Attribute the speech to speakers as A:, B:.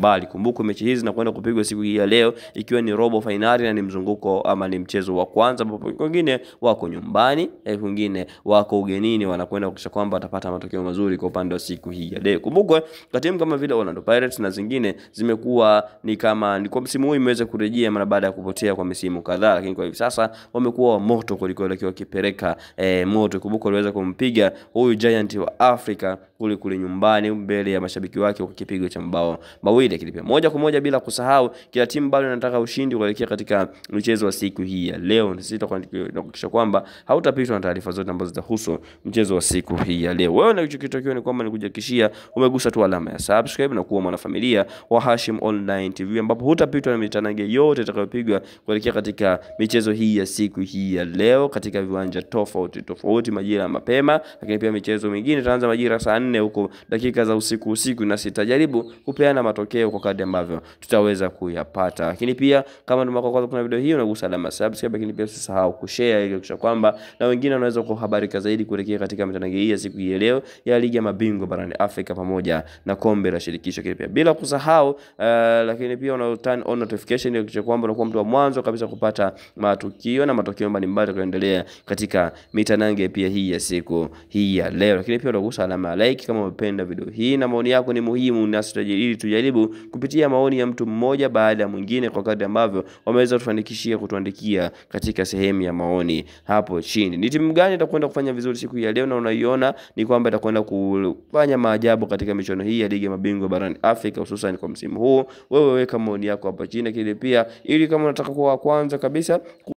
A: mbali. Kumbuka mechi hizi zinakwenda kupigwa siku hii ya leo ikiwa ni robo finali na ni mzunguko ama ni mchezo wa kwanza, ambapo wengine wako nyumbani, wengine wako ugenini, wanakwenda kuhakikisha kwamba watapata matokeo mazuri kwa upande wa siku hii ya leo. Kumbuka timu kama vile Orlando Pirates na zingine zimekuwa ni kwa msimu huu imeweza kurejea mara baada ya kupotea kwa misimu kadhaa, lakini kwa hivi sasa wamekuwa moto kuliko wakipeleka moto. Kumbuka waliweza kumpiga huyu Giant wa Africa kule nyumbani mbele ya mashabiki wake kwa kipigo cha mabao mawili, lakini pia moja kwa moja, bila kusahau kila timu bado inataka ushindi kuelekea katika mchezo wa siku hii ya leo. Sisi tutakuhakikisha kwamba hautapitwa na taarifa zote ambazo zitahusu mchezo wa siku hii ya leo. Wewe unachokitakiwa ni kwamba nikujihakikishia umegusa tu alama ya subscribe na kuwa mwanafamilia wa Hashim Online TV, ambapo hutapitwa na mitanange yote itakayopigwa kuelekea katika michezo hii ya siku hii ya leo katika viwanja tofauti majira mapema, lakini pia michezo mingine itaanza majira saa 4 huko dakika za usiku, na sitajaribu kupeana matokeo kwa kadri ambavyo tutaweza kuyapata. Lakini pia kama ndio kwanza kuna video hii, unagusa alama subscribe, lakini pia usisahau kushare ili kuhakikisha kwamba na wengine wanaweza kuhabarika zaidi kuelekea katika mitanange hii ya siku hii ya leo ya ligi ya mabingwa barani Afrika pamoja na kombe la shirikisho. Lakini pia bila kusahau lakini pia una turn on notification ili kuhakikisha kwamba unakuwa mtu wa mwanzo kabisa kupata matukio na matokeo mbalimbali yanayoendelea katika mitanange pia hii ya siku hii ya leo. Lakini pia unagusa alama ya like kama umependa video hii, na maoni yako ni muhimu, nasi tujaribu kupitia maoni ya mtu mmoja baada ya mwingine kwa kadri ambavyo wameweza kufanikishia kutuandikia katika sehemu ya maoni hapo chini. Ni timu gani itakwenda kufanya vizuri siku ya leo na unaiona ni kwamba itakwenda kufanya maajabu katika michuano hii ya ligi ya mabingwa barani Afrika hususan kwa msimu huu? Wewe weka maoni yako hapo chini, kile pia ili kama unataka kuwa kwanza kabisa